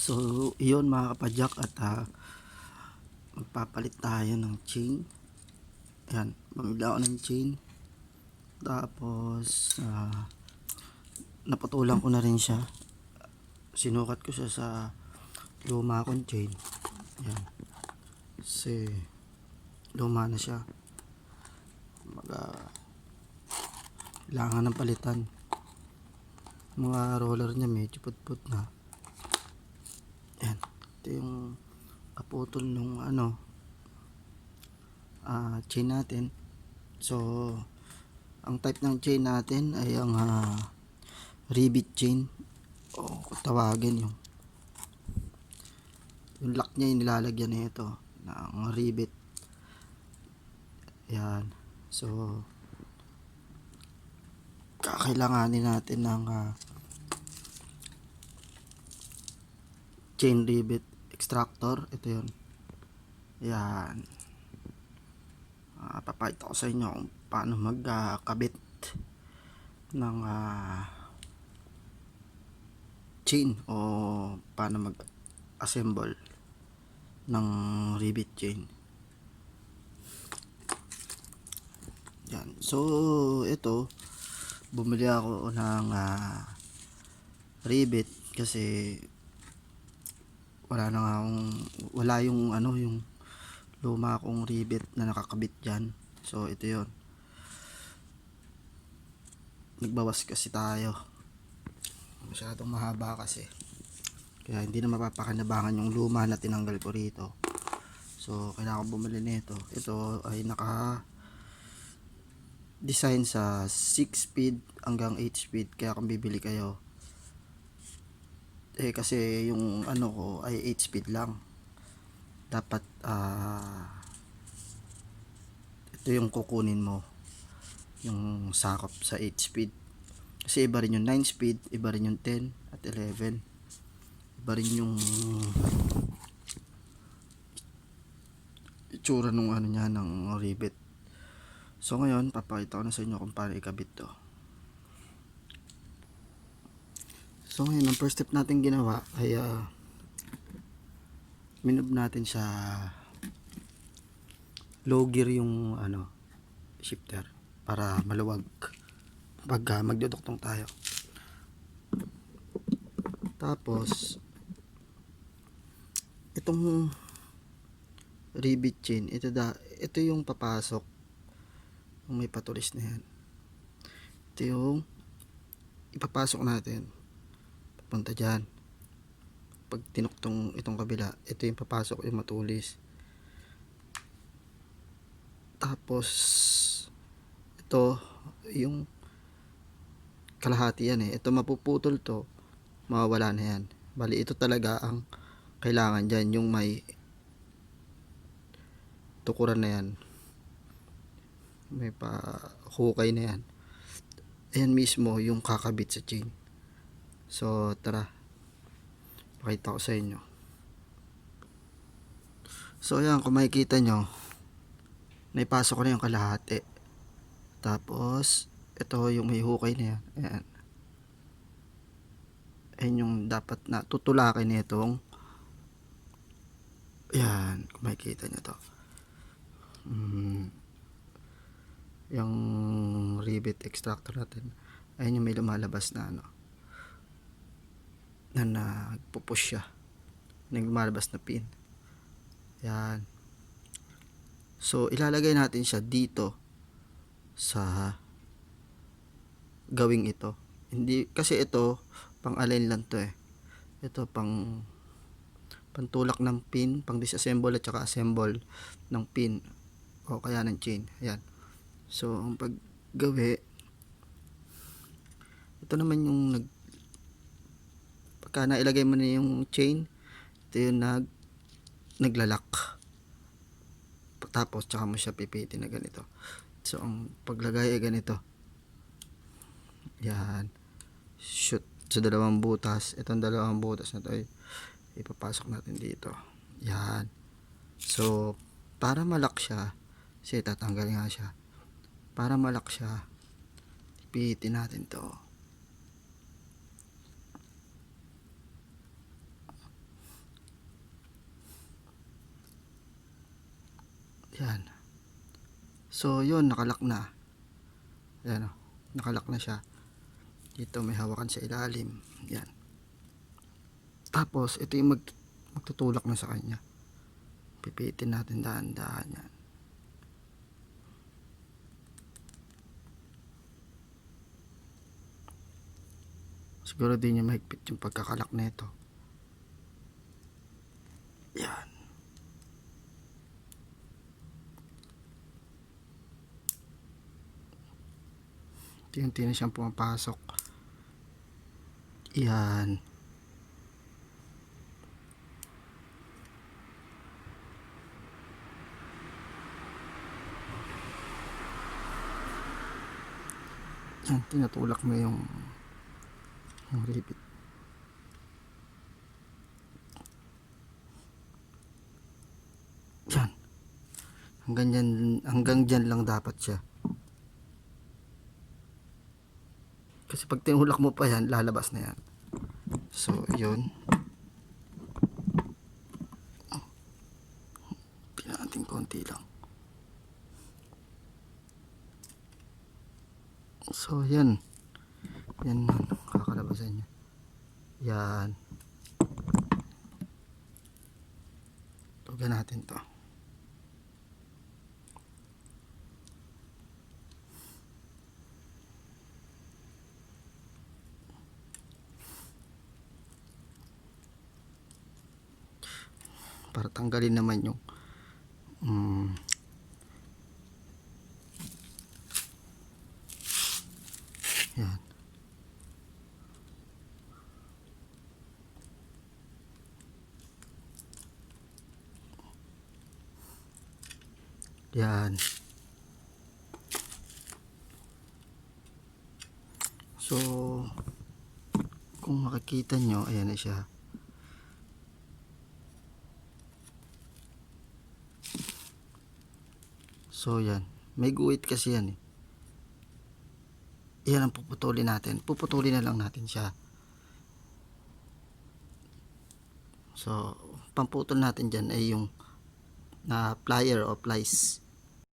So, iyon mga kapadyak at magpapalit tayo ng chain. Ayan, mamili ako ng chain. Tapos, naputulan ko na rin siya. Sinukat ko siya sa luma kong chain. Ayan. Kasi, luma na siya. Kailangan ng palitan. Mga roller niya medyo putput na. Ayan. Ito yung kaputol nung chain natin. So, ang type ng chain natin ay ang rivet chain o tawagin yung lock niya, yung nilalagyan na ito ng rivet. Yan. So, kakailanganin natin ng chain rivet extractor. Ito yun. Yan. Papakita ko sa inyo kung paano magkabit ng chain o paano mag-assemble ng rivet chain. Yan. So, ito bumili ako ng rivet kasi wala yung yung luma kong rivet na nakakabit dyan. So, ito yon. Nagbawas kasi tayo. Masyadong mahaba kasi. Kaya hindi na mapapakinabangan yung luma na tinanggal ko rito. So, kailangan ko bumili nito. Ito ay design sa 6 speed hanggang 8 speed. Kaya kung bibili kayo, kasi yung ko ay 8 speed lang. Dapat ito yung kukunin mo, yung sakop sa 8 speed. Kasi iba rin yung 9 speed, iba rin yung 10 at 11. Iba rin yung itsura nung niya ng rivet. So ngayon, papakita ko na sa inyo kung paano ikabit to. So ngayon, ang first step natin ginawa ay minob natin sa low gear yung shifter para maluwag pag magduduktong tayo. Tapos itong rivet chain, ito yung papasok, yung may patulis na yan. Ito yung ipapasok natin papunta dyan. Pag tinuktong itong kabila, ito yung papasok, yung matulis. Tapos ito yung kalahati yan ito mapuputol to, mawawala na yan. Bali ito talaga ang kailangan dyan, yung may tukuran na yan, may hukay na yan. Ayan mismo yung kakabit sa chain. So tara, pakita ko sa inyo. So ayan, kung makikita nyo, naipasok ko na yung kalahati. Tapos ito yung may hukay na yan. Ayan. Ayan yung dapat na tutulakin nitong, ayan, kung makikita nyo to, yung rivet extractor natin. Ayan yung may lumalabas na na nagpupush siya, naglumalabas na pin. Ayan. So ilalagay natin siya dito sa gawing ito. Hindi kasi ito pang align lang to ito pang pantulak ng pin, pang disassemble at saka assemble ng pin o kaya ng chain. Ayan. So ang paggawi, ito naman yung pagka nailagay mo na yung chain, ito yung naglalak. Tapos tsaka mo siya pipitin na ganito. So ang paglagay ay ganito. Yan. Shoot sa dalawang butas. Itong dalawang butas na to ay ipapasok natin dito. Yan. So para malak siya, kasi tatanggal nga siya. Para malak siya, pipitin natin to. Yan. So, yun, nakalak na. Yan, nakalak na siya. Dito may hawakan sa ilalim. Yan. Tapos, ito yung magtutulak na sa kanya. Pipitin natin dahan-dahan yan. Siguro di niya mahigpit yung pagkakalak na ito. Yan. Unti-unti na siyang pumapasok. Yan. Yan, tinutulak mo yung ribbit. Yan. Hanggang dyan lang dapat siya. Kasi pag tinulak mo pa yan, lalabas na yan. So, yun. Pinating konti lang. So, yan. Yan, kakalabasan niya. Yan. Tugan natin to. Para tanggalin naman yung yan. Yan. So, kung makikita nyo, ayan na siya. So, yan. May guhit kasi yan eh. Yan ang puputulin natin. Puputulin na lang natin siya. So, pamputol natin dyan ay yung plier o plies.